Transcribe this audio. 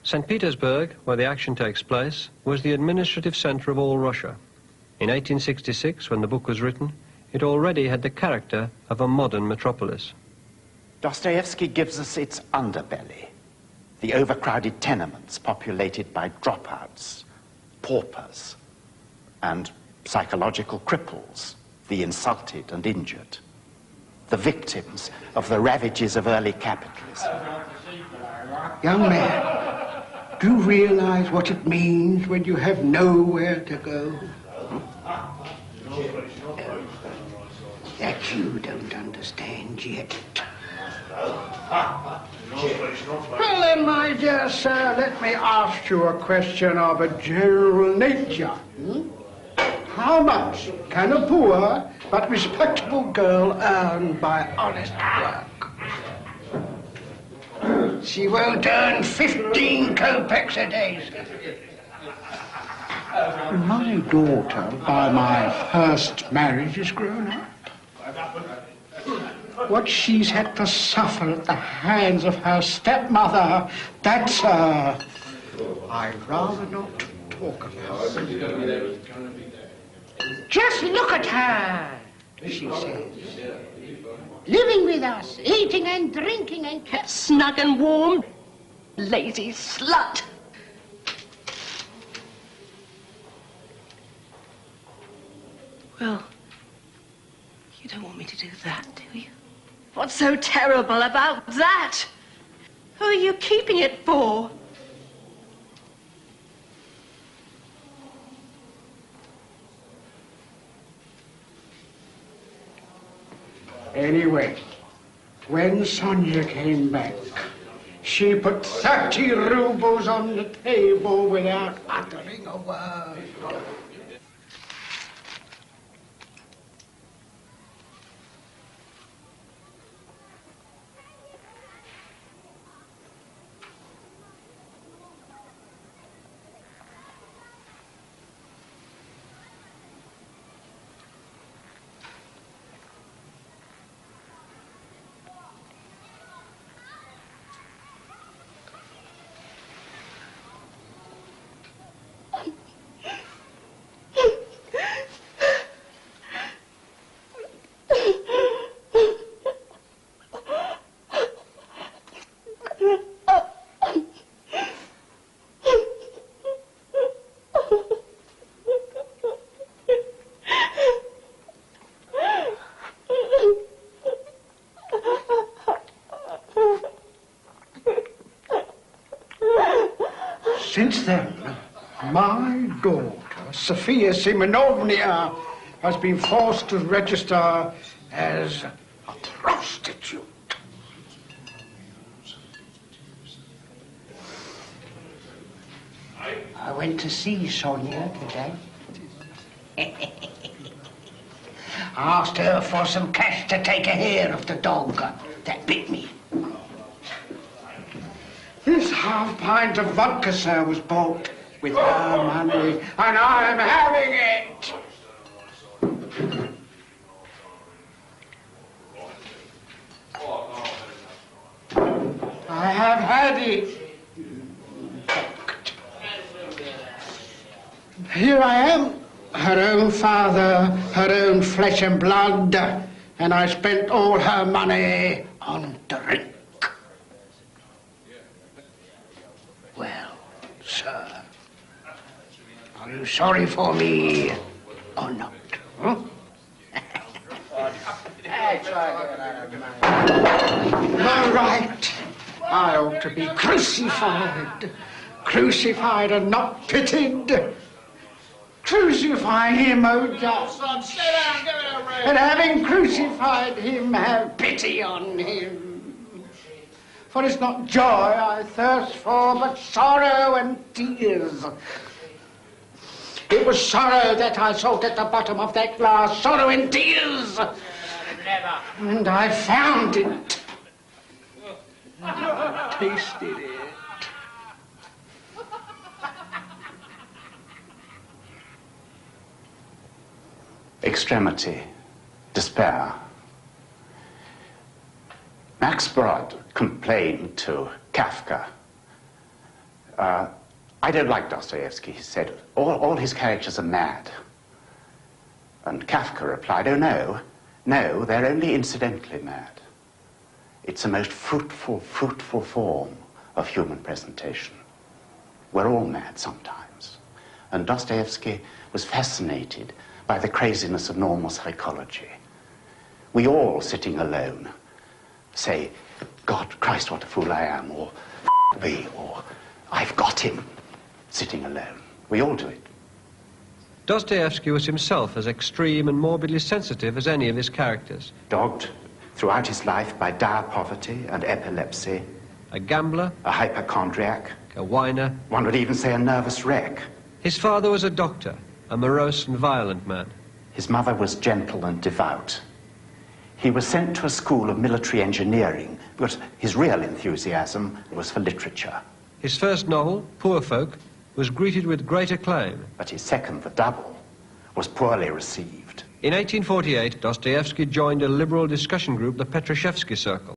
St. Petersburg, where the action takes place, was the administrative center of all Russia. In 1866, when the book was written, it already had the character of a modern metropolis. Dostoevsky gives us its underbelly, the overcrowded tenements populated by dropouts, paupers, and psychological cripples, the insulted and injured, the victims of the ravages of early capitalism. Young man, do you realize what it means when you have nowhere to go? That you don't understand yet. Well then, my dear sir, let me ask you a question of a general nature. How much can a poor but respectable girl earn by honest work? She won't earn 15 kopecks a day, sir. My daughter, by my first marriage, is grown up. What she's had to suffer at the hands of her stepmother, that's I'd rather not talk about. Just look at her, she says. Living with us, eating and drinking and kept snug and warm. Lazy slut. Well, you don't want me to do that, do you? What's so terrible about that? Who are you keeping it for? Anyway, when Sonia came back, she put 30 rubles on the table without uttering a word. Since then, my daughter, Sophia Simonovna, has been forced to register as a prostitute. I went to see Sonia today. I asked her for some cash to take a hair of the dog that bit me. This half pint of vodka, sir, was bought with her money, and I'm having it. I have had it. Here I am, her own father, her own flesh and blood, and I spent all her money on drink. Well, sir, are you sorry for me or not? Huh? All right. I ought to be crucified. Crucified and not pitied. Crucify him, O judge. And having crucified him, have pity on him. For it's not joy I thirst for, but sorrow and tears. It was sorrow that I sought at the bottom of that glass, sorrow and tears. And I found it. I tasted it. Extremity, despair. Max Brod complained to Kafka I don't like Dostoevsky, he said. All his characters are mad. And Kafka replied, oh, no, they're only incidentally mad. It's the most fruitful form of human presentation. We're all mad sometimes. And Dostoevsky was fascinated by the craziness of normal psychology. We all, sitting alone, say, God, Christ, what a fool I am, or me, or I've got him, sitting alone. We all do it. Dostoevsky was himself as extreme and morbidly sensitive as any of his characters. Dogged throughout his life by dire poverty and epilepsy. A gambler, a hypochondriac, a whiner. One would even say a nervous wreck. His father was a doctor, a morose and violent man. His mother was gentle and devout. He was sent to a school of military engineering because his real enthusiasm was for literature. His first novel, Poor Folk, was greeted with great acclaim. But his second, The Double, was poorly received. In 1848, Dostoevsky joined a liberal discussion group, the Petrashevsky Circle.